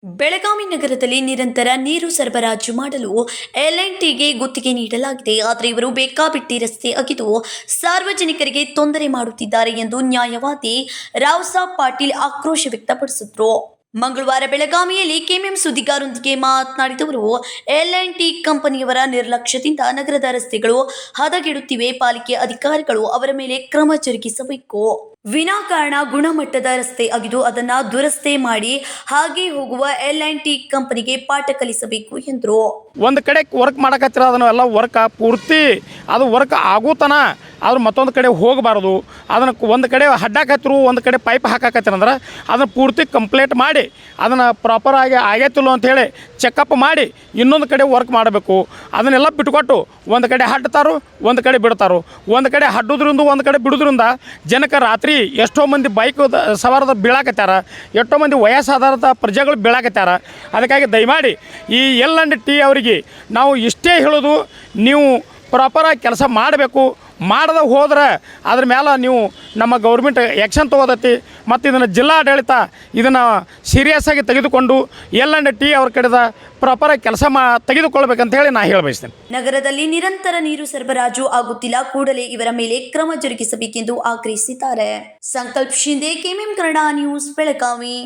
ಬೆಳಗಾವಿ ನಗರದಲ್ಲಿ ನಿರಂತರ ನೀರು ಸರಬರಾಜು ಮಾಡಲು ಎಲ್&ಟಿಗೆ ಗುತ್ತಿಗೆ ನೀಡಲಾಗಿದೆ. ಆದರೆ ಇವರು ಬೇಕಾಬಿಟ್ಟಿ ರಸ್ತೆ ಅಗೆದು ಸಾರ್ವಜನಿಕರಿಗೆ ತೊಂದರೆ ಮಾಡುತ್ತಿದ್ದಾರೆ ಎಂದು ನ್ಯಾಯವಾದಿ ರಾವ್ಸಾಬ್ ಪಾಟೀಲ್ ಆಕ್ರೋಶ ವ್ಯಕ್ತಪಡಿಸಿದರು. ಮಂಗಳವಾರ ಬೆಳಗಾವಿಯಲ್ಲಿ ಕೆಎಂಎಂ ಸುದ್ದಿಗಾರರೊಂದಿಗೆ ಮಾತನಾಡಿದವರು, ಎಲ್&ಟಿ ಕಂಪನಿಯವರ ನಿರ್ಲಕ್ಷ್ಯದಿಂದ ನಗರದ ರಸ್ತೆಗಳು ಹದಗೆಡುತ್ತಿವೆ. ಪಾಲಿಕೆ ಅಧಿಕಾರಿಗಳು ಅವರ ಮೇಲೆ ಕ್ರಮ ಜರುಗಿಸಬೇಕು. ವಿನಾಕಾರಣ ಗುಣಮಟ್ಟದ ರಸ್ತೆ ಅಗೆದು ಅದನ್ನು ದುರಸ್ತಿ ಮಾಡಿ ಹಾಗೆ ಹೋಗುವ ಎಲ್&ಟಿ ಕಂಪನಿಗೆ ಪಾಠ ಕಲಿಸಬೇಕು ಎಂದರು. ಒಂದು ಕಡೆ ವರ್ಕ್ ಮಾಡಕತ್ತಿರ ಅದನ್ನೆಲ್ಲ ವರ್ಕ್ ಪೂರ್ತಿ ಅದು ವರ್ಕ್ ಆಗೋತನ ಆದ್ರೆ ಮತ್ತೊಂದು ಕಡೆ ಹೋಗಬಾರ್ದು. ಅದನ್ನು ಒಂದು ಕಡೆ ಹಡ್ಡಾಕತ್ತಿರು, ಒಂದು ಕಡೆ ಪೈಪ್ ಹಾಕಾಕತ್ತಿರಂದ್ರೆ ಅದನ್ನು ಪೂರ್ತಿ ಕಂಪ್ಲೀಟ್ ಮಾಡಿ ಅದನ್ನು ಪ್ರಾಪರಾಗಿ ಆಗೈತಿಲ್ಲ ಅಂಥೇಳಿ ಚೆಕಪ್ ಮಾಡಿ ಇನ್ನೊಂದು ಕಡೆ ವರ್ಕ್ ಮಾಡಬೇಕು. ಅದನ್ನೆಲ್ಲ ಬಿಟ್ಕೊಟ್ಟು ಒಂದು ಕಡೆ ಹಡ್ತಾರೋ, ಒಂದು ಕಡೆ ಬಿಡ್ತಾರೋ. ಒಂದು ಕಡೆ ಹಡ್ಡೋದ್ರಿಂದ ಒಂದು ಕಡೆ ಬಿಡೋದ್ರಿಂದ ಜನಕ್ಕೆ ರಾತ್ರಿ ಎಷ್ಟೋ ಮಂದಿ ಬೈಕ್ ಸವಾರದ ಬೀಳಾಕತ್ಯಾರ, ಎಷ್ಟೋ ಮಂದಿ ವಯಸ್ಸಾಧಾರದ ಪ್ರಜೆಗಳು ಬೀಳಾಕತ್ಯಾರ. ಅದಕ್ಕಾಗಿ ದಯಮಾಡಿ ಈ ಎಲ್&ಟಿ ಅವರಿಗೆ ನಾವು ಇಷ್ಟೇ ಹೇಳೋದು, ನೀವು ಪ್ರಾಪರಾಗಿ ಕೆಲಸ ಮಾಡಬೇಕು. ಮಾಡದೆ ಹೋದ್ರೆ ಅದ್ರ ಮೇಲೆ ನೀವು ನಮ್ಮ ಗೌರ್ಮೆಂಟ್ ಆ್ಯಕ್ಷನ್ ತೊಗೋದೈತಿ. ಮತ್ತು ಇದನ್ನು ಜಿಲ್ಲಾಡಳಿತ ಇದನ್ನು ಸೀರಿಯಸ್ಸಾಗಿ ತೆಗೆದುಕೊಂಡು ಎಲ್&ಟಿ ಅವ್ರ ಕಡೆದ ಪ್ರಾಪರಾಗಿ ಕೆಲಸ ತೆಗೆದುಕೊಳ್ಬೇಕಂತ ಹೇಳಿ ನಾನು ಹೇಳ ಬಯಸ್ತೇನೆ. ನಗರದಲ್ಲಿ ನಿರಂತರ ನೀರು ಸರಬರಾಜು ಆಗುತ್ತಿಲ್ಲ, ಕೂಡಲೇ ಇವರ ಮೇಲೆ ಕ್ರಮ ಜರುಗಿಸಬೇಕೆಂದು ಆಗ್ರಹಿಸಿದ್ದಾರೆ. ಸಂಕಲ್ಪ ಶಿಂದೆ, ಕೆಎಂಎಂ ಕನ್ನಡ ನ್ಯೂಸ್, ಬೆಳಗಾವಿ.